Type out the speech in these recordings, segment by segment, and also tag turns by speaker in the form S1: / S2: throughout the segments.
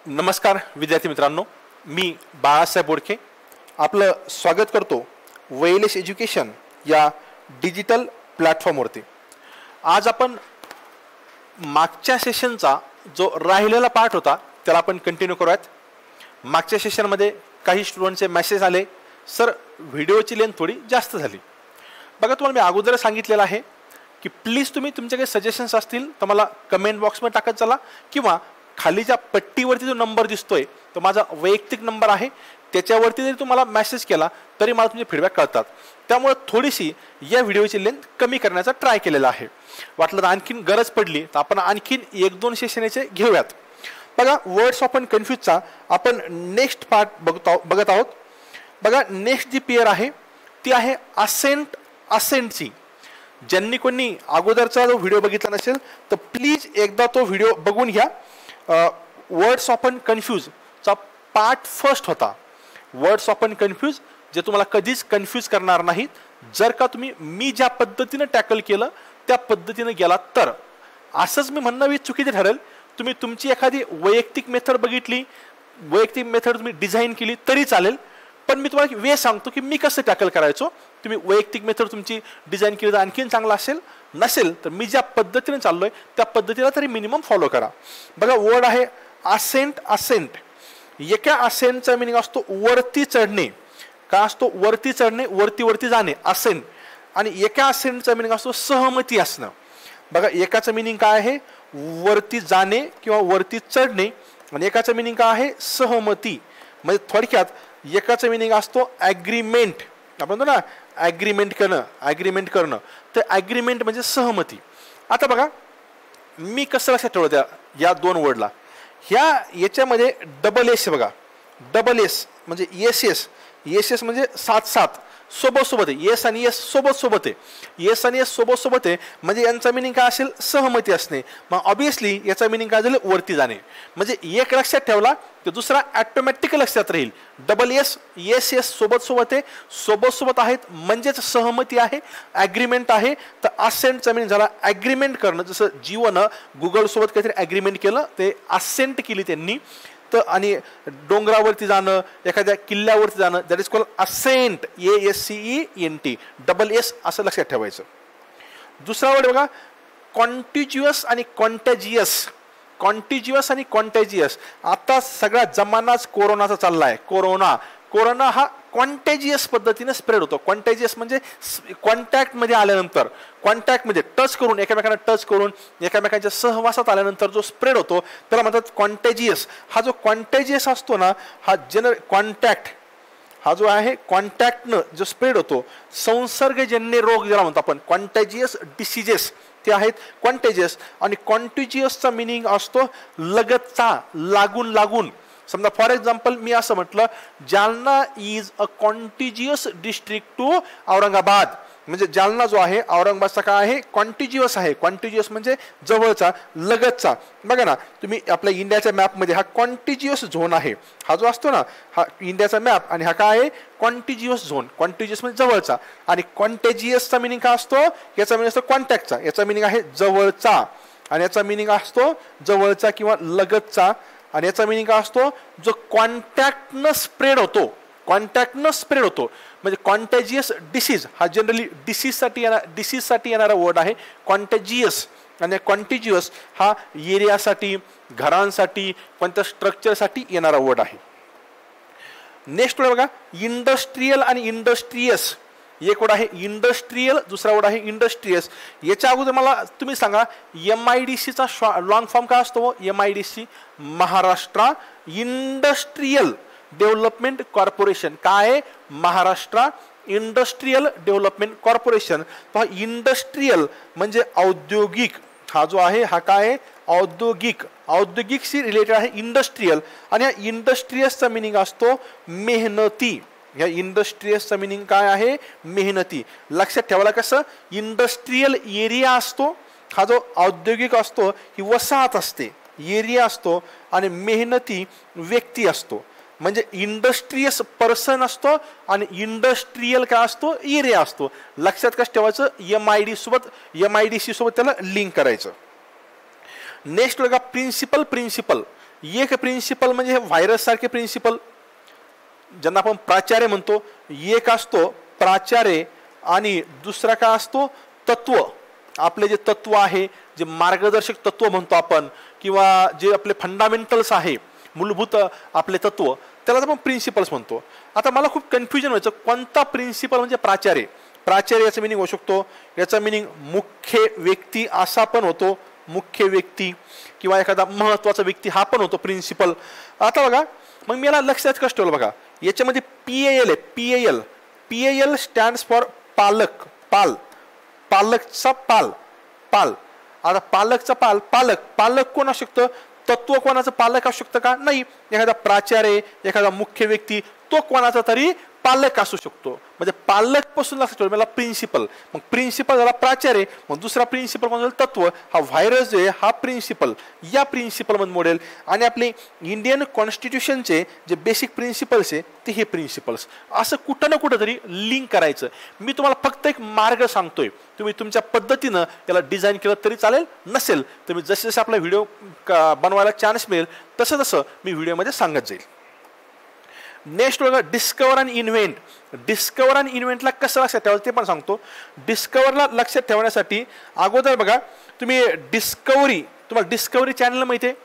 S1: नमस्कार विद्यार्थी मित्रांनो, मी बाळासाहेब बोडके आपलं स्वागत करतो वेलेस एज्युकेशन या डिजिटल प्लॅटफॉर्मवरती। आज आपण मागच्या सेशनचा जो राहिलेला पार्ट होता त्याला आपण कंटिन्यू करूयात। मागच्या सेशनमध्ये काही स्टुडंटचे मेसेज आले, सर व्हिडिओची लेंथ थोडी जास्त झाली। बघा, तुम्हाला मी अगोदर सांगितलेलं आहे की प्लीज तुम्ही तुमचे काही सजेशन्स असतील तर मला कमेंट बॉक्समध्ये टाकत चला, किंवा खालीच्या पट्टीवरती जो नंबर दिसतोय तो माझा वैयक्तिक नंबर आहे, त्याच्यावरती जरी तुम्हाला मेसेज केला तरी मला तुमचे फीडबॅक कळतात। त्यामुळे थोडीशी या व्हिडिओची लेंथ कमी करण्याचा ट्राय केलेला आहे। वाटलं तर आणखीन गरज पडली तर आपण आणखीन एक दोन सेशनचे घेऊयात। बघा, वर्ड्स ऑफ कन्फ्यूजचा आपण नेक्स्ट पार्ट बघत आहोत। बघा, नेक्स्ट जी पेअर आहे ती आहे असेंट असेंटची। ज्यांनी कोणी अगोदरचा जो व्हिडिओ बघितला नसेल तर प्लीज एकदा तो व्हिडिओ बघून घ्या। वर्ड्स ऑफ कन्फ्यूज चा पार्ट फर्स्ट होता। वर्ड्स ऑफ कन्फ्यूज जे तुम्हाला कधीच कन्फ्यूज करणार नाहीत, जर का तुम्ही मी ज्या पद्धतीने टॅकल केलं त्या पद्धतीने गेला तर। असंच मी म्हणणं चुकीचं ठरेल, तुम्ही तुमची एखादी वैयक्तिक मेथड बघितली, वैयक्तिक मेथड तुम्ही डिझाईन केली तरी चालेल, पण मी तुम्हाला वे सांगतो की मी कसं टॅकल करायचो। तुम्ही वैयक्तिक मेथड तुमची डिझाईन केली तर आणखीन चांगला असेल, नसेल तर मी ज्या पद्धतीने चाललोय त्या पद्धतीला तरी मिनिमम फॉलो करा। बघा, वर्ड आहे असेंट असेंट। एका असेंटचा मिनिंग असतो वरती चढणे। का असतो? वरती चढणे, वरती वरती जाणे, असेंट। आणि एका असेंटचा मिनिंग असतो सहमती असणं। बघा, एकाचं मिनिंग काय आहे? वरती जाणे किंवा वरती चढणे, आणि एकाचं मिनिंग काय आहे? सहमती। म्हणजे थोडक्यात एकाचं मिनिंग असतो ॲग्रीमेंट। आपण म्हणतो ना ॲग्रीमेंट करणं, तर ॲग्रीमेंट म्हणजे सहमती। आता बघा, मी कसं लक्षात ठेवलं या दोन वर्डला, याच्यामध्ये डबल एस। बघा, डबल एस म्हणजे एस एस, एस एस म्हणजे साथ साथ, सोबत सोबत आहे। येस आणि येस सोबत सोबत आहे, येस आणि येस सोबत सोबत आहे, म्हणजे यांचा मिनिंग काय असेल? सहमती असणे। मग ऑब्विसली याचा मिनिंग काय झालं? वरती जाणे। म्हणजे एक लक्षात ठेवला तर दुसरा ऑटोमॅटिक लक्षात राहील। डबल एस, येस येस सोबत सोबत आहे, सोबत सोबत आहेत म्हणजेच सहमती आहे, ॲग्रीमेंट आहे। तर असेंटचा मिनिंग झाला ॲग्रीमेंट करणं। जसं जीवनं गुगल सोबत काहीतरी ॲग्रीमेंट केलं, ते असेंट केली त्यांनी। तर आणि डोंगरावरती जाणं, एखाद्या किल्ल्यावरती जाणं, that is called ascent, ASCENT, double S असं लक्षात ठेवायचं। दुसरा वर्ड बघा, कॉन्टिज्युअस आणि कॉन्टॅजियस। कॉन्टिज्युअस आणि कॉन्टॅजियस। आता सगळा जमानाच कोरोनाचा चाललाय। कोरोना हा कॉन्टॅजियस पद्धतीने स्प्रेड होतो। कॉन्टॅजियस म्हणजे कॉन्टॅक्टमध्ये आल्यानंतर, कॉन्टॅक्टमध्ये टच करून, एकमेकांना टच करून, एकमेकांच्या सहवासात आल्यानंतर जो स्प्रेड होतो त्याला म्हणतात कॉन्टॅजियस। हा जो कॉन्टॅजियस असतो ना, हा कॉन्टॅक्ट, हा जो आहे कॉन्टॅक्टनं जो स्प्रेड होतो, संसर्गजन्य रोग ज्याला म्हणतो आपण, कॉन्टॅजियस डिसीजेस ते आहेत कॉन्टॅजियस। आणि कॉन्टिजियसचा मिनिंग असतो लगतचा, लागून लागून। समजा फॉर एक्झाम्पल मी असं म्हटलं, Jalna is a contiguous district to Aurangabad, म्हणजे जालना जो आहे औरंगाबादचा काय आहे? कॉन्टिजियस आहे। कॉन्टिजियस म्हणजे जवळचा, लगतचा। बघा ना, तुम्ही आपल्या इंडियाच्या मॅपमध्ये हा कॉन्टिजियस झोन आहे, हा जो असतो ना, हा इंडियाचा मॅप, आणि हा काय आहे? Contiguous zone. कॉन्टिजियस म्हणजे जवळचा। आणि कॉन्टेजियसचा मिनिंग काय असतो? याचा मिनिंग असतो कॉन्टॅक्टचा, याचा मिनिंग आहे जवळचा, आणि याचा मिनिंग असतो जवळचा किंवा लगतचा। आणि याचा मिनिंग काय असतो? जो कॉन्टॅक्टनं स्प्रेड होतो, कॉन्टॅक्टनं स्प्रेड होतो। म्हणजे कॉन्टॅजियस डिसीज हा जनरली डिसीजसाठी येणारा वर्ड आहे कॉन्टॅजियस। आणि कॉन्टिजियस हा एरियासाठी, घरांसाठी, कोणत्या स्ट्रक्चरसाठी येणारा वर्ड आहे। नेक्स्ट वर्ड बघा, इंडस्ट्रियल आणि इंडस्ट्रियस। एक वर्ड आहे इंडस्ट्रियल, दुसरा वर्ड आहे इंडस्ट्रियस। याच्या अगोदर मला तुम्ही सांगा, MIDCचा लॉंग फॉर्म काय असतो? MIDC, Maharashtra industrial development corporation. काय आहे? Maharashtra industrial development corporation. तर इंडस्ट्रियल म्हणजे औद्योगिक, हा जो आहे हा काय आहे? औद्योगिक, औद्योगिकशी रिलेटेड आहे इंडस्ट्रियल। आणि या इंडस्ट्रियसचा मिनिंग असतो मेहनती। या इंडस्ट्रियसचा मिनिंग काय आहे? मेहनती। लक्षात ठेवायला कसं? इंडस्ट्रियल एरिया असतो, हा जो औद्योगिक असतो ही वसाहत असते, एरिया असतो, आणि मेहनती व्यक्ती असतो। म्हणजे इंडस्ट्रियस पर्सन असतो आणि इंडस्ट्रियल काय असतो? एरिया असतो। लक्षात कसं ठेवायचं? MIDC सोबत त्याला लिंक करायचं। नेक्स्ट बघा, प्रिन्सिपल एक प्रिन्सिपल म्हणजे व्हायरस सारखे प्रिन्सिपल ज्यांना आपण प्राचार्य म्हणतो, एक असतो प्राचार्य आणि दुसरा काय असतो तत्व. आपले जे तत्व आहे, जे मार्गदर्शक तत्व म्हणतो आपण, किंवा जे आपले फंडामेंटल्स आहे, मूलभूत आपले तत्व, त्याला आपण प्रिन्सिपल्स म्हणतो. आता मला खूप कन्फ्युजन व्हायचं कोणता प्रिन्सिपल म्हणजे प्राचार्य. प्राचार्य याचा मिनिंग होऊ शकतो, याचा मिनिंग मुख्य व्यक्ती असा पण होतो, मुख्य व्यक्ती किंवा एखादा महत्वाचा व्यक्ती हा पण होतो प्रिन्सिपल. आता बघा मग मी याला लक्षात कसं ठेवलं बघा, याच्यामध्ये PAL आहे. PAL स्टँड्स फॉर पालक, पालकचा पाल. आता पालकचा पालक कोण असू शकतं, तत्व कोणाचं पालक असू शकतं का, नाही. एखादा प्राचार्य, एखादा मुख्य व्यक्ती, तो कोणाचा तरी पालक असू शकतो. म्हणजे पालक पासून लक्षात ठेवलं मला प्रिन्सिपल. मग प्रिन्सिपल झाला प्राचार्य, मग दुसरा प्रिन्सिपल कोण झालं तत्व. हा व्हायरस जो आहे हा प्रिन्सिपल, या प्रिन्सिपल मध्ये मॉडेल. आणि आपले इंडियन कॉन्स्टिट्यूशनचे जे बेसिक प्रिन्सिपल्स आहे ते हे प्रिन्सिपल्स. असं कुठं ना कुठं तरी लिंक करायचं. मी तुम्हाला फक्त एक मार्ग सांगतोय, तुम्ही तुमच्या पद्धतीनं याला डिझाईन केलं तरी चालेल, नसेल तर मी जसे जसे आपला व्हिडिओ बनवायला चान्स मिळेल तसं तसं मी व्हिडिओमध्ये सांगत जाईल. नेक्स्ट बघा डिस्कवर अँड इन्व्हेंट. डिस्कवर अँड इन्व्हेंटला कसं लक्षात ठेवायचं ते पण सांगतो. डिस्कवरला लक्षात ठेवण्यासाठी अगोदर बघा तुम्ही डिस्कवरी, तुम्हाला डिस्कवरी चॅनल माहिती आहे,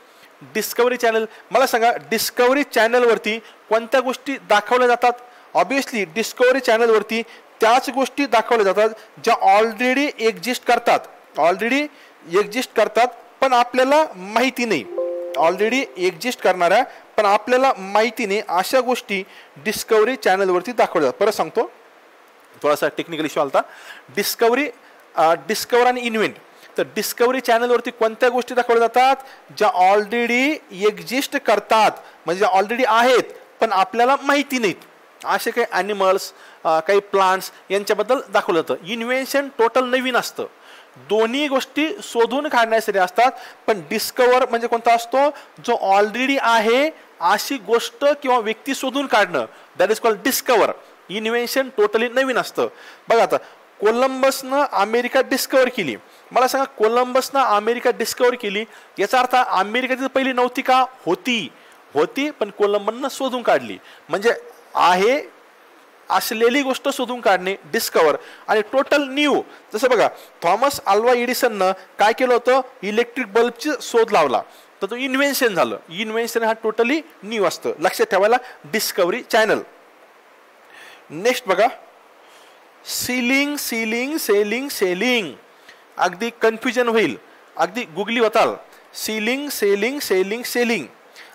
S1: डिस्कवरी चॅनल. मला सांगा डिस्कवरी चॅनलवरती कोणत्या गोष्टी दाखवल्या जातात. ऑब्विसली डिस्कवरी चॅनलवरती त्याच गोष्टी दाखवल्या जातात ज्या ऑलरेडी एक्झिस्ट करतात पण आपल्याला माहिती नाही. ऑलरेडी एक्झिस्ट करणाऱ्या पण आपल्याला माहिती नाही अशा गोष्टी डिस्कवरी चॅनलवरती दाखवल्या जातात. परत सांगतो, थोडासा टेक्निकल इश्यू आला. डिस्कवर आणि इन्व्हेंट. तर डिस्कवरी चॅनलवरती कोणत्या गोष्टी दाखवल्या जातात ज्या ऑलरेडी एक्झिस्ट करतात, म्हणजे ऑलरेडी आहेत पण आपल्याला माहिती नाहीत. असे काही ॲनिमल्स, काही प्लांट्स यांच्याबद्दल दाखवलं जातं. इन्व्हेन्शन टोटल नवीन असतं, दोन्ही गोष्टी शोधून काढण्यासाठी असतात. पण डिस्कवर म्हणजे कोणता असतो, जो ऑलरेडी आहे अशी गोष्ट किंवा व्यक्ती शोधून काढणं, that is called discover. Invention totally नवीन असतं. बघा आता कोलंबसनं अमेरिका डिस्कवर केली. मला सांगा कोलंबसनं अमेरिका डिस्कवर केली याचा अर्थ अमेरिका तिथे पहिली नव्हती का, होती पण कोलंबसनं शोधून काढली. म्हणजे आहे असलेली गोष्ट शोधून काढणे डिस्कवर. आणि टोटल न्यू, जसं बघा थॉमस अल्वा एडिसननं काय केलं होतं, इलेक्ट्रिक बल्बची शोध लावला, तर तो इन्व्हेन्शन झालं. इन्व्हेन्शन हा टोटली न्यू असतं, लक्षात ठेवायला डिस्कवरी चॅनल. नेक्स्ट बघा सीलिंग, सेलिंग. अगदी कन्फ्युजन होईल, अगदी गुगली होताल. Ceiling, selling.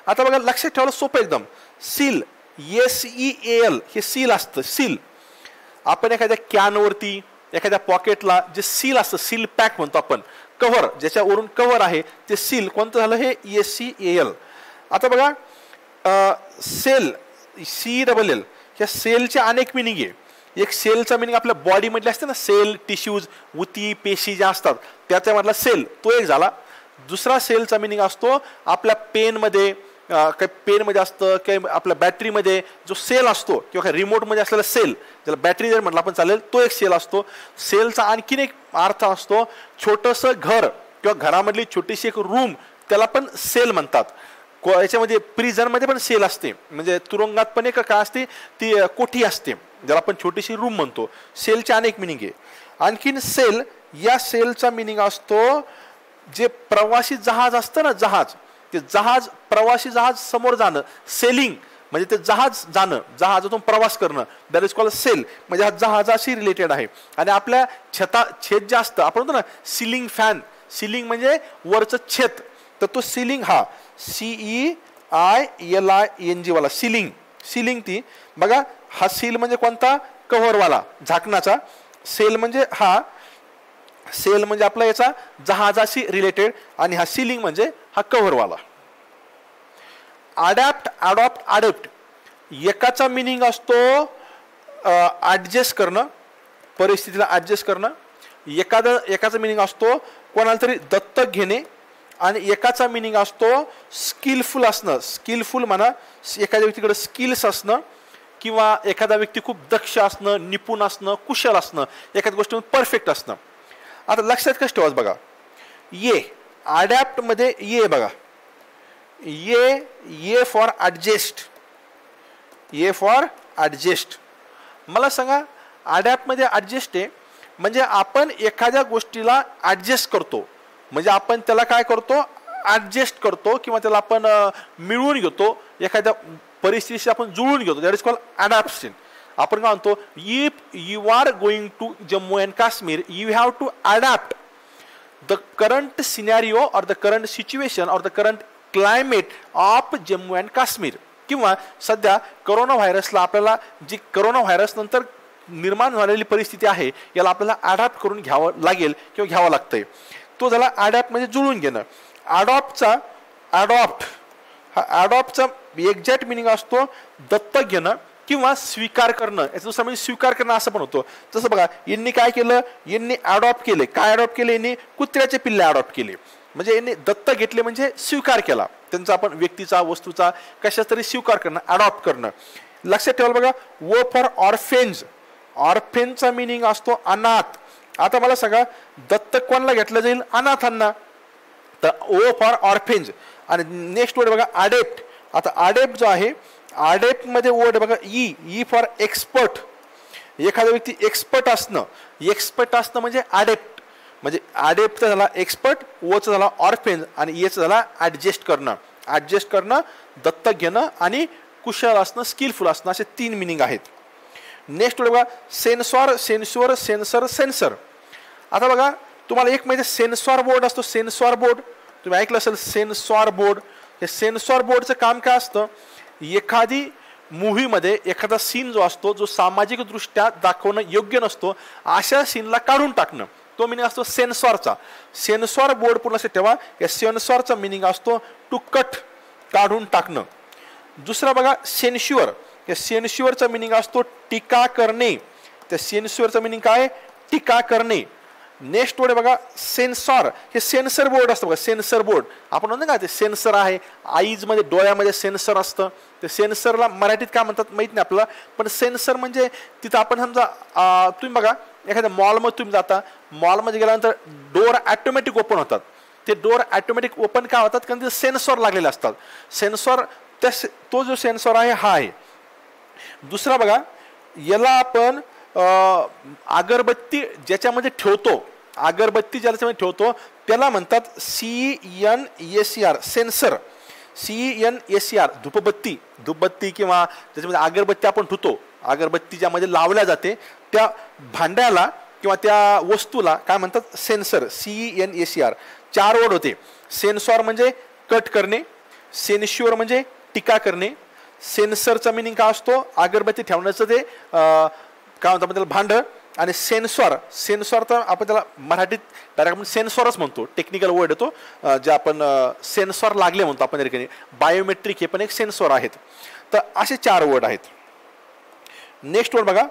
S1: आता बघा लक्षात ठेवायला सोपं एकदम. सील, SEAL हे सील असतं. सील आपण एखाद्या कॅनवरती, एखाद्या पॉकेटला जे सील असतं, सील पॅक म्हणतो आपण, कव्हर ज्याच्यावरून कव्हर आहे ते सील कोणतं झालं, हे SEAL. आता बघा सेल, CELL, ह्या सेलचे अनेक मिनिंग आहे. एक सेलचा मिनिंग आपल्या बॉडीमधले असते ना, सेल टिश्यूज, उती, पेशी ज्या असतात त्याच्यामधला सेल, तो एक झाला. दुसरा सेलचा मिनिंग असतो आपल्या पेनमध्ये, काही पेनमध्ये असतं, काही आपल्या बॅटरीमध्ये जो सेल असतो किंवा काही रिमोटमध्ये असलेला सेल, ज्याला बॅटरी जर म्हटलं आपण चालेल, तो एक सेल असतो. सेलचा आणखीन एक अर्थ असतो छोटंसं घर किंवा घरामधली छोटीशी एक रूम, त्याला पण सेल म्हणतात. याच्यामध्ये प्रिझनमध्ये पण सेल असते, म्हणजे तुरुंगात पण एक काय असते ती कोठी असते ज्याला आपण छोटीशी रूम म्हणतो. सेलचे अनेक मिनिंग आहे. आणखीन सेल, या सेलचा मिनिंग असतो जे प्रवासी जहाज असतं ना, जहाज, ते जहाज, प्रवासी जहाज समोर जाणं, सेलिंग म्हणजे ते जहाज जाणं, जहाजातून प्रवास करणं, दॅट इज कॉल्ड सेल. म्हणजे हा जहाजाशी रिलेटेड आहे. आणि आपल्या छेद जे असतं आपण म्हणतो ना सिलिंग फॅन, सिलिंग म्हणजे वरचं छेद, तर तो सिलिंग हा CEILING वाला सिलिंग ती बघा. हा सील म्हणजे कोणता, कव्हरवाला, झाकणाचा. सेल म्हणजे आपला याचा जहाजाशी रिलेटेड, आणि हा सिलिंग म्हणजे हा कव्हरवाला. अडॅप्ट एकाचा मिनिंग असतो ऍडजस्ट करणं, परिस्थितीला ऍडजस्ट करणं. एकाचा मिनिंग असतो कोणाला तरी दत्तक घेणे, आणि एकाचा मिनिंग असतो स्किलफुल असणं. स्किलफुल म्हणा एखाद्या व्यक्तीकडे स्किल्स असणं, किंवा एखादा व्यक्ती खूप दक्ष असणं, निपुण असणं, कुशल असणं, एखाद्या गोष्टीमध्ये परफेक्ट असणं. आता लक्षात कसं ठेवायचं बघा, अडॅप्ट मध्ये बघा, A for adjust, A for adjust. मला सांगा अडॅप्टमध्ये ॲडजेस्ट आहे म्हणजे आपण एखाद्या गोष्टीला ॲडजस्ट करतो, म्हणजे आपण त्याला काय करतो, ॲडजस्ट करतो किंवा त्याला आपण मिळवून घेतो, एखाद्या परिस्थितीशी आपण जुळून घेतो. That is called adaptation. आपण काय म्हणतो, if you are going to Jammu and Kashmir you have to adapt the current scenario or the current situation or the current climate of Jammu and Kashmir. किंवा सध्या करोना व्हायरसला आपल्याला जी करोना व्हायरस नंतर निर्माण झालेली परिस्थिती आहे याला आपल्याला अडॅप्ट करून घ्यावं लागेल किंवा घ्यावं लागतंय. तो झाला अडॅप्ट म्हणजे जुळून घेणं. अडॉप्ट हा अडॉप्टचा एक्झॅक्ट मिनिंग असतो दत्तक घेणं किंवा स्वीकार करणं. याचा दुसरा म्हणजे स्वीकार करणं असं पण होतं. जसं बघा यांनी काय केलं, यांनी अडॉप्ट केले. काय अडॉप्ट केले, यांनी कुत्र्याचे पिल्ले अडॉप्ट केले. म्हणजे यांनी दत्तक घेतले म्हणजे स्वीकार केला त्यांचा, आपण व्यक्तीचा वस्तूचा कशा तरी स्वीकार करणं, अडॉप्ट करणं. लक्षात ठेवायला बघा ओ फॉर ऑर्फेन्स. ऑर्फेनचा मिनिंग असतो अनाथ. आता मला सांगा दत्तक कोणाला घेतलं जाईल, अनाथांना. तर ओ फॉर ऑर्फेन्स. आणि नेक्स्ट वर्ड बघा अडेप्ट. आता अडेप्ट जो आहे अडेप्ट मध्ये वर्ड बघा ई फॉर एक्सपर्ट. एखादा व्यक्ती एक्सपर्ट असणं, एक्सपर्ट असणं म्हणजे अडेप्ट. म्हणजे अडेप्टचा झाला एक्सपर्ट, ओचा झाला ऑर्फेन्स आणि एचा झाला ॲडजस्ट करणं. ॲडजस्ट करणं, दत्तक घेणं आणि कुशल असणं, स्किलफुल असणं, असे 3 मिनिंग आहेत. नेक्स्ट बघा सेन्सॉर, सेन्सुअर, सेन्सर, सेन्सर. आता बघा तुम्हाला एक माहिती सेन्सॉर बोर्ड असतो. सेन्सॉर बोर्ड तुम्ही ऐकलं असेल, सेन्सॉर बोर्ड. हे सेन्सॉर बोर्डचं काम काय असतं, एखादी मूव्हीमध्ये एखादा सीन जो असतो जो सामाजिकदृष्ट्या दाखवणं योग्य नसतो अशा सीनला काढून टाकणं, तो मिनिंग असतो सेन्सॉरचा. सेन्सॉर बोर्ड पूर्ण असे ठेवा. या सेन्सॉरचा मिनिंग असतो टू कट, काढून टाकणं. दुसरा बघा सेन्श्युअर. या सेन्श्युअरचा मिनिंग असतो टीका करणे. त्या सेन्श्युअरचा मिनिंग काय, टीका करणे. नेक्स्ट वर्ड बघा सेन्सॉर. हे सेन्सर बोर्ड असतं बघा, सेन्सर बोर्ड. आपण म्हणतो का ते सेन्सर आहे, आईज मध्ये डोळ्यामध्ये सेन्सर असतं. ते सेन्सरला मराठीत काय म्हणतात माहित नाही आपल्याला, पण सेन्सर म्हणजे तिथं आपण समजा तुम्ही बघा एखाद्या मॉलमध्ये तुम्ही जाता, मॉलमध्ये गेल्यानंतर डोअर ॲटोमॅटिक ओपन होतात. ते डोअर ॲटोमॅटिक ओपन काय होतात, कारण ते सेन्सॉर लागलेले असतात. सेन्सॉर तो जो सेन्सॉर आहे हा आहे. दुसरा बघा याला आपण अगरबत्ती ज्याच्यामध्ये ठेवतो, अगरबत्ती ज्याच्यामध्ये ठेवतो त्याला म्हणतात CNSER, सेन्सर. CNSER धूपबत्ती, धूपबत्ती किंवा त्याच्यामध्ये अगरबत्ती आपण ठेवतो, अगरबत्ती ज्यामध्ये लावल्या जाते त्या भांड्याला किंवा त्या वस्तूला काय म्हणतात, सेन्सर. CNSER. 4 वर्ड होते. सेन्सॉर म्हणजे कट करणे, सेन्श्युअर म्हणजे टीका करणे, सेन्सरचा मिनिंग काय असतो अगरबत्ती ठेवण्याचं ते काय म्हणतात त्याला भांड, आणि सेन्सॉर. सेन्सॉर तर आपण त्याला मराठीत डायरेक्ट आपण सेन्सॉरच म्हणतो, टेक्निकल वर्ड येतो जे आपण सेन्सॉर लागले म्हणतो आपण त्या ठिकाणी. बायोमेट्रिक हे पण एक सेन्सॉर आहेत. तर असे 4 वर्ड आहेत. नेक्स्ट वर्ड बघा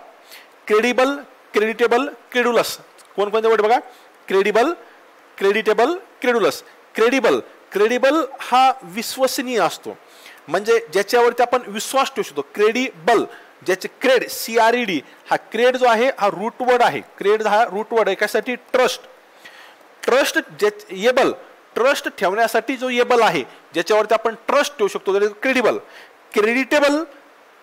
S1: क्रेडिबल, क्रेडिटेबल, क्रेडुलस. कोणकोणते वर्ड बघा, credible, creditable, credulous. Credible, credible हा विश्वसनीय असतो, म्हणजे ज्याच्यावरती आपण विश्वास ठेवू शकतो. क्रेडिबल ज्याचे क्रेड, CRED हा क्रेड जो आहे हा रूट वर्ड आहे. क्रेड हा रूट वर्ड आहे कशासाठी, ट्रस्ट. ट्रस्ट एबल, ट्रस्ट ठेवण्यासाठी जो एबल आहे ज्याच्यावरती आपण ट्रस्ट ठेवू शकतो क्रेडिबल. क्रेडिटेबल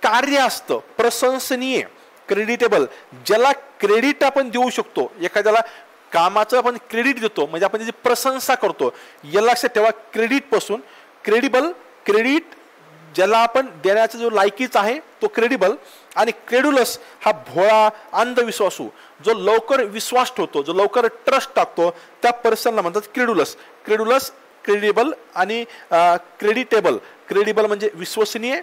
S1: कार्य असतं, प्रशंसनीय. क्रेडिटेबल ज्याला क्रेडिट आपण देऊ शकतो, एखाद्याला कामाचं आपण क्रेडिट देतो म्हणजे आपण त्याची प्रशंसा करतो, याला लक्षात ठेवा. क्रेडिट पासून क्रेडिबल, क्रेडिट ज्याला आपण देण्याचा जो लायकीच आहे तो क्रेडिबल. आणि क्रेडुलस हा भोळा, अंधविश्वासू, जो लवकर विश्वास ठेवतो, जो लवकर ट्रस्ट टाकतो त्या पर्सनला म्हणतात क्रेडुलस. क्रेडुलस, क्रेडिबल आणि क्रेडिटेबल. क्रेडिबल म्हणजे विश्वसनीय,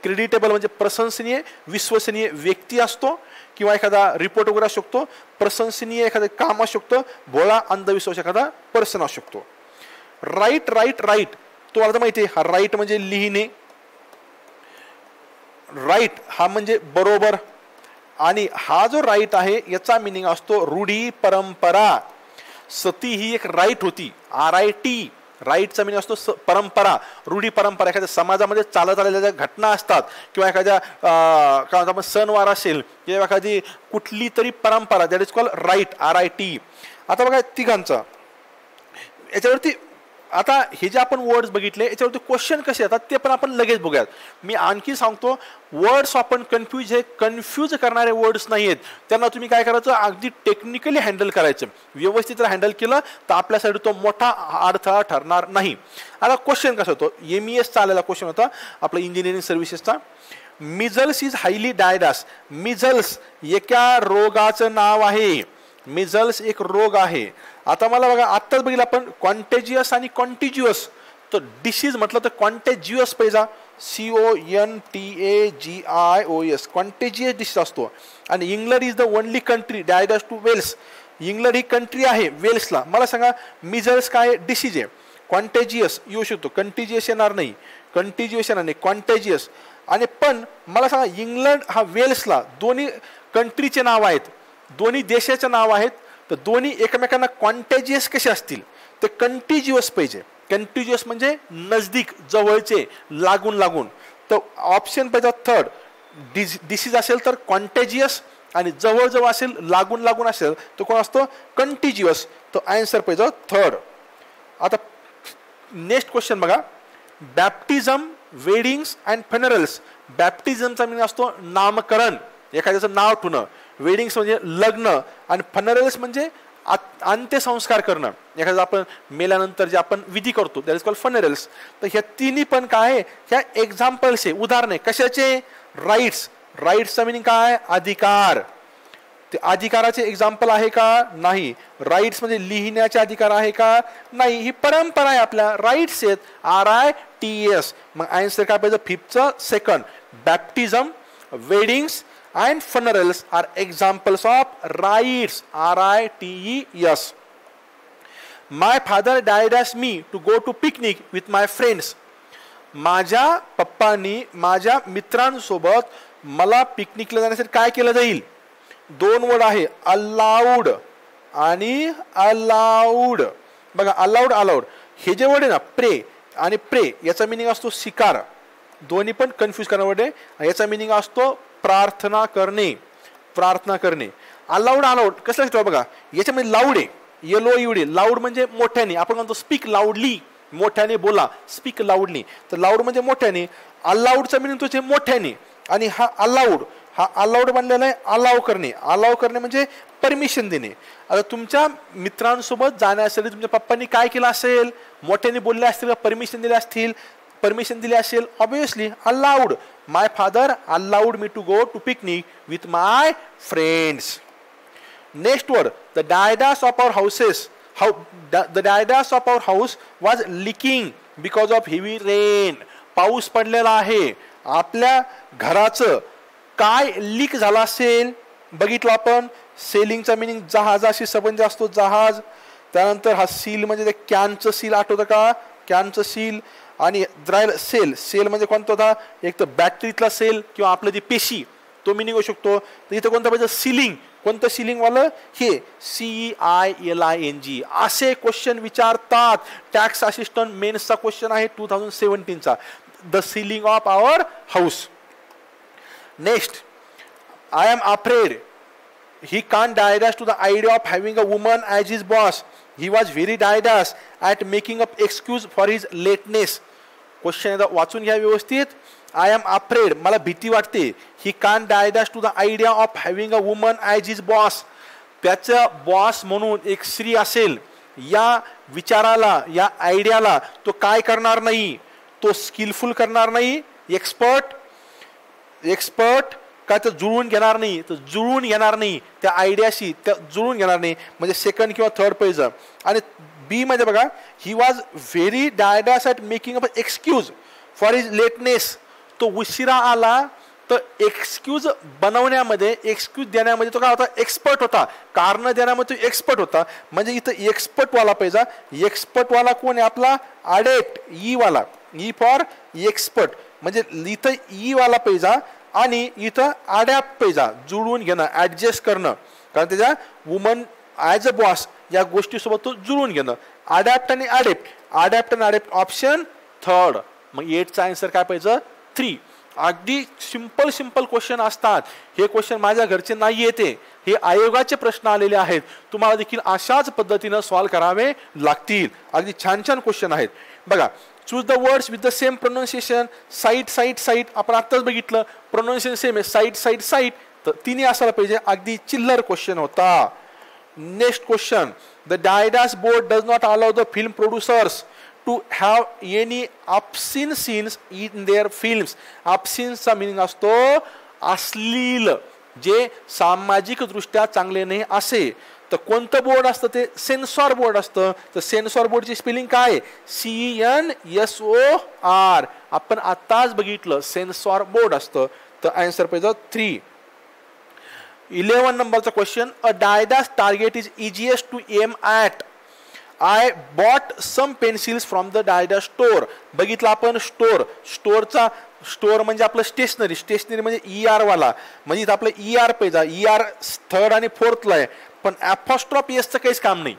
S1: क्रेडिटेबल म्हणजे प्रशंसनीय. विश्वसनीय व्यक्ती असतो किंवा एखादा रिपोर्ट वगैरे असू शकतो, प्रशंसनीय एखादं काम असू शकतं, भोळा अंधविश्वास एखादा पर्सन असू शकतो. राईट, राईट, राईट तो आता माहिती आहे. हा राईट म्हणजे लिहिणे, राईट हा म्हणजे बरोबर. आणि हा जो राईट आहे याचा मिनिंग असतो रूढी, परंपरा. सती ही एक राईट होती, RIT. राईटचा मिनिंग असतो परंपरा, रूढी, परंपरा. एखाद्या समाजामध्ये चालत आलेल्या ज्या घटना असतात किंवा एखाद्या काय म्हणतो आपण सणवार असेल किंवा एखादी कुठली तरी परंपरा, that is called rite, RIT. आता बघा तिघांचा याच्यावरती आता हे जे आपण वर्ड्स बघितले याच्यावरती क्वेश्चन कसे येतात ते पण आपण लगेच बघूयात. मी आणखी सांगतो, वर्ड्स आपण कन्फ्यूज हे कन्फ्यूज करणारे वर्ड्स नाही आहेत. त्यांना तुम्ही काय करायचं, अगदी टेक्निकली हँडल करायचं. व्यवस्थित जर हँडल केलं तर आपल्यासाठी तो मोठा अडथळा ठरणार नाही. आता क्वेश्चन कसा होतो, MES आलेला क्वेश्चन होता आपला इंजिनिअरिंग सर्व्हिसेसचा. Measles is highly dash. Measles एका रोगाचं नाव आहे. मिझल्स एक रोग आहे. आता मला बघा, आत्ताच बघितलं आपण कॉन्टेजियस आणि कॉन्टिजियस. तर डिसीज म्हटलं तर कॉन्टेजियस पाहिजे, CONTAGIOS, कॉन्टेजियस डिसीज असतो. आणि England is the only country dash to Wales. England ही कंट्री आहे वेल्सला. मला सांगा मिझल्स काय डिसीज आहे? कॉन्टेजियस येऊ शकतो, कंटिजियस येणार नाही, कंटिजियस येणार नाही, कॉन्टेजियस. आणि पण मला सांगा, इंग्लंड हा वेल्सला दोन्ही कंट्रीचे नाव आहेत, दोन्ही देशाचे नाव आहेत. तर दोन्ही एकमेकांना कॉन्टेजियस कसे असतील, ते कंटिजियस पाहिजे. कंटिजियस म्हणजे नजदीक, जवळचे, लागून लागून. तर ऑप्शन पाहिजे थर्ड. डिसीज असेल तर कॉन्टेजियस, आणि जवळजवळ असेल, लागून लागून असेल तर कोण असतो, कंटिजियस. तर आन्सर पाहिजे थर्ड. आता नेक्स्ट क्वेश्चन बघा, बॅप्टिझम, वेडिंग्स अँड फनरल्स. बॅप्टिझमचा मीनिंग असतो नामकरण, एखाद्याचं नाव ठेवणं. वेडिंग्स म्हणजे लग्न, आणि फनरल्स म्हणजे अंत्यसंस्कार करणं. एखादं आपण मेल्यानंतर जे आपण विधी करतो दॅट इज कॉल्ड फनरल्स. तर ह्या तिन्ही पण काय आहे, ह्या एक्झाम्पल्स आहे, उदाहरण आहे. कशाचे? राईट्स. राईट्सचा मिनिंग काय? अधिकार. ते अधिकाराचे एक्झाम्पल आहे का? नाही. राईट्स म्हणजे लिहिण्याचे अधिकार आहे का? नाही. ही परंपरा आहे आपल्या, राईट्स आहेत, RITS. मग आन्सर काय पाहिजे? फिफ्थचं second. Baptism, weddings and funerals are examples of rites, RITES. My father died as me to go to picnic with my friends. माझ्या पप्पांनी माझ्या मित्रांसोबत मला पिकनिकला जाण्यासाठी काय केलं जाईल? दोन वर्ड आहे, अलाउड आणि अलाउड. बघा, अलाउड अलाउड हे जे वर्ड आहे ना, प्रे आणि प्रे, याचा मिनिंग असतो स्वीकार. दोन्ही पण कन्फ्यूज करणारे वर्ड आहे. याचा मिनिंग असतो प्रार्थना करणे, प्रार्थना करणे. अलाउड अलाउड कसं असतं बघा, याच्यामध्ये लाऊड आहे, LOUD. लाऊड म्हणजे मोठ्याने. आपण म्हणतो स्पीक लाऊडली, मोठ्याने बोला, स्पीक लाऊडली. तर लाऊड म्हणजे मोठ्याने. अलाउडचा मिनिंग तो मोठ्याने. आणि हा अलाउड, हा अलाउड बनलेला आहे अलाव करणे. अलाव करणे म्हणजे परमिशन देणे. आता तुमच्या मित्रांसोबत जाण्यासाठी तुमच्या पप्पांनी काय केलं असेल? मोठ्याने बोलले असतील, परमिशन दिले असतील. परमिशन दिली असेल, obviously allowed. My father allowed me to go to picnic with my friends. Next word, the dash of our houses. The dash of our house was leaking because of heavy rain. पाऊस पडलेला आहे, आपल्या घराचं काय leak झालं असेल? बघितलं आपण. सेलिंगचा मिनिंग जहाजाशी संबंध असतो, जहाज. त्यानंतर हा सील म्हणजे ते कॅनचं सील, आठवतं का? कॅनचं सील. आणि राहिलं सेल. सेल म्हणजे कोणता होता? एक तर बॅटरीतला सेल किंवा आपलं जी पेशी, तो मिनिंग होऊ शकतो. तर इथं कोणतं पाहिजे? सिलिंग. कोणतं सिलिंग वालं? हे CEILING. असे क्वेश्चन विचारतात. टॅक्स असिस्टंट मेन्सचा क्वेश्चन आहे 2017चा. The ceiling of our house. Next, I am afraid he can't digress to the idea of having a woman as his boss. He was very digress at making up excuse for his lateness. Question वाचून घ्या व्यवस्थित. I am afraid, मला भीती वाटते. He can't dash to the idea of having a woman as his boss. त्याचा boss म्हणून एक स्त्री असेल, या विचाराला, या आयडियाला तो काय करणार नाही? तो स्किलफुल करणार नाही, एक्सपर्ट काय तर जुळून घेणार नाही. तर जुळून घेणार नाही त्या आयडियाशी, त्या जुळून घेणार नाही म्हणजे सेकंड किंवा थर्ड पेज. आणि बी मध्ये बघा, he was very dash at making up excuse for his lateness. तो उशिरा आला तर एक्सक्यूज बनवण्यामध्ये, एक्सक्यूज देण्यामध्ये तो काय होता? एक्सपर्ट होता. कारण देण्यामध्ये तो एक्सपर्ट होता. म्हणजे इथं एक्सपर्टवाला पाहिजे. एक्सपर्टवाला कोण आहे आपला? अडेप्ट, ई वाला. ई फॉर एक्सपर्ट म्हणजे इथं ई वाला पाहिजे. आणि इथं अडॅप्ट पाहिजे, जुळवून घेणं, ॲडजस्ट करणं. कारण त्याच्या वुमन ॲज अ बॉस या गोष्टीसोबत तो जुळवून घेणं. अडॅप्ट आणि अडेप्ट, अडॅप्ट आणि अडेप्ट, ऑप्शन थर्ड. मग 8चा आन्सर काय पाहिजे? 3. अगदी सिंपल क्वेश्चन असतात हे. क्वेश्चन माझ्या घरचे नाही येते, हे आयोगाचे प्रश्न आलेले आहेत, तुम्हाला देखील अशाच पद्धतीनं सॉल्व्ह करावे लागतील. अगदी छान छान क्वेश्चन आहेत बघा. Choose the words with the same pronunciation. Site sight cite आपण आत्ताच बघितलं, प्रोनाउन्सिएशन सेम आहे, साईट साईट साईट, तर तिन्ही असायला पाहिजे. अगदी चिल्लर क्वेश्चन होता. Next question, the dash board does not allow the film producers to have any obscene scenes in their films. ऑब्सीनचा मिनिंग असतो अश्लील, जे सामाजिक दृष्ट्या चांगले नाही असे. तर कोणतं बोर्ड असतं ते सेन्सॉर बोर्ड असतं. तर सेन्सॉर बोर्डची स्पेलिंग काय? CNSOR. आपण आताच बघितलं सेन्सॉर बोर्ड असतं. तर आन्सर पाहिजे 3. 11 नंबरचा question, a dash target is easiest to aim at. I bought some pencils from the dash store. बघितलं आपण स्टोर. स्टोरचा स्टोर म्हणजे आपलं स्टेशनरी. स्टेशनरी म्हणजे ER वाला, म्हणजे इथं आपलं ER पाहिजे. ER थर्ड आणि फोर्थला आहे, पण ॲपॉस्ट्रॉफ एसचं काहीच काम नाही.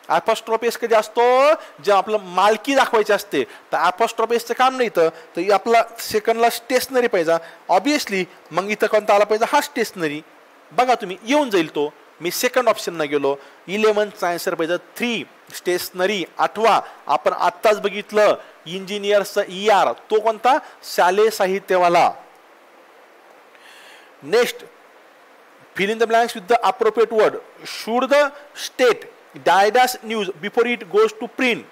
S1: ॲपॉस्ट्रॉफ एस कधी असतो? जे आपलं मालकी दाखवायची असते, तर ॲपॉस्ट्रॉफ एसचं काम नाही. तर आपला सेकंडला स्टेशनरी पाहिजे ऑब्विसली. मग इथं कोणता आला पाहिजे? हा स्टेशनरी. बघा तुम्ही येऊन जाईल तो. मी सेकंड ऑप्शनला गेलो. 11चा आन्सर पाहिजे 3 स्टेशनरी. 8वा आपण आत्ताच बघितलं इंजिनियरचा ER, तो कोणता? शालेय साहित्यवाला. Next, fill in the blanks with the appropriate word. Should the state dash news before it goes to print.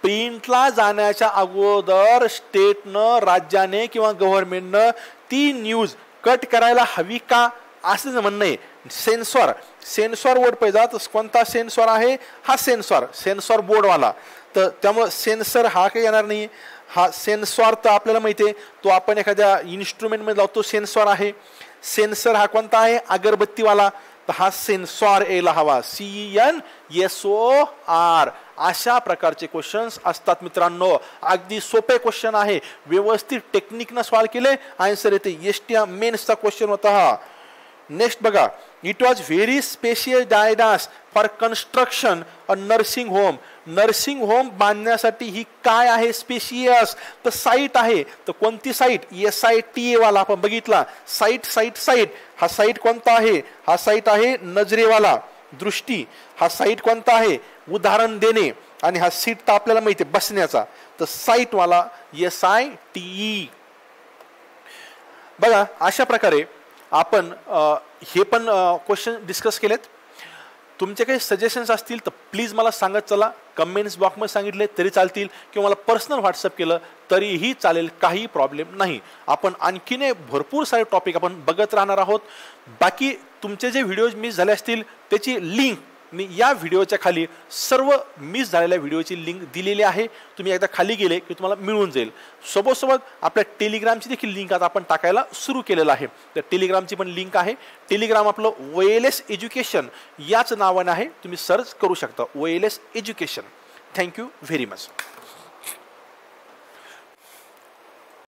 S1: प्रिंटला जाण्याच्या अगोदर स्टेटनं, राज्याने किंवा गव्हर्नमेंटनं ती न्यूज कट करायला हवी का, असं म्हणणं आहे. सेन्सॉर. सेन्सॉर बोर्ड पाहिजे. तर कोणता सेन्सॉर आहे? हा सेन्सॉर. सेन्सॉर बोर्डवाला. तर त्यामुळे सेन्सर हा काही येणार नाही. हा सेन्सॉर तर आपल्याला माहिती आहे, तो आपण एखाद्या इन्स्ट्रुमेंटमध्ये लावतो, सेन्सॉर आहे. सेन्सर हा कोणता आहे? अगरबत्तीवाला. तर हा सेन्सॉर यायला हवा. CNSOR. अशा प्रकारचे क्वेश्चन्स असतात मित्रांनो. अगदी सोपे क्वेश्चन आहे, व्यवस्थित टेक्निकनं सॉल्व्ह केले आन्सर येते. STM मेन्सचा क्वेश्चन होता हा. नेक्स्ट बघा, it was very special dash for construction a nursing home. Nursing home बांधण्यासाठी ही काय आहे? स्पेशियस. तर साईट आहे. तर कोणती साईट? SITA वाला आपण बघितला. Site sight site. हा साईट कोणता आहे? हा साईट आहे नजरेवाला, दृष्टी. हा साईट कोणता आहे? उदाहरण देणे. आणि हा सीट तर आपल्याला माहिती आहे बसण्याचा. तर साईट वाला SITE. बघा अशा प्रकारे आपण हे पण क्वेश्चन डिस्कस केलेत. तुमचे काही सजेशन्स असतील तर प्लीज मला सांगत चला. कमेंट्स बॉक्समध्ये सांगितले तरी चालतील, किंवा मला पर्सनल व्हॉट्सअप केलं तरीही चालेल, काही प्रॉब्लेम नाही. आपण आणखीन भरपूर सारे टॉपिक आपण बघत राहणार आहोत. बाकी तुमचे जे व्हिडिओज मिस झाले असतील त्याची लिंक मी या व्हिडिओच्या खाली, सर्व मिस झालेल्या व्हिडिओची लिंक दिलेली आहे. तुम्ही एकदा खाली गेले की तुम्हाला मिळून जाईल. सोबत आपल्या टेलिग्रामची देखील लिंक आता आपण टाकायला सुरू केलेलं आहे. तर टेलिग्रामची पण लिंक आहे. टेलिग्राम आपलं OLS एज्युकेशन याच नावाने आहे, तुम्ही सर्च करू शकता OLS education. Thank you very much.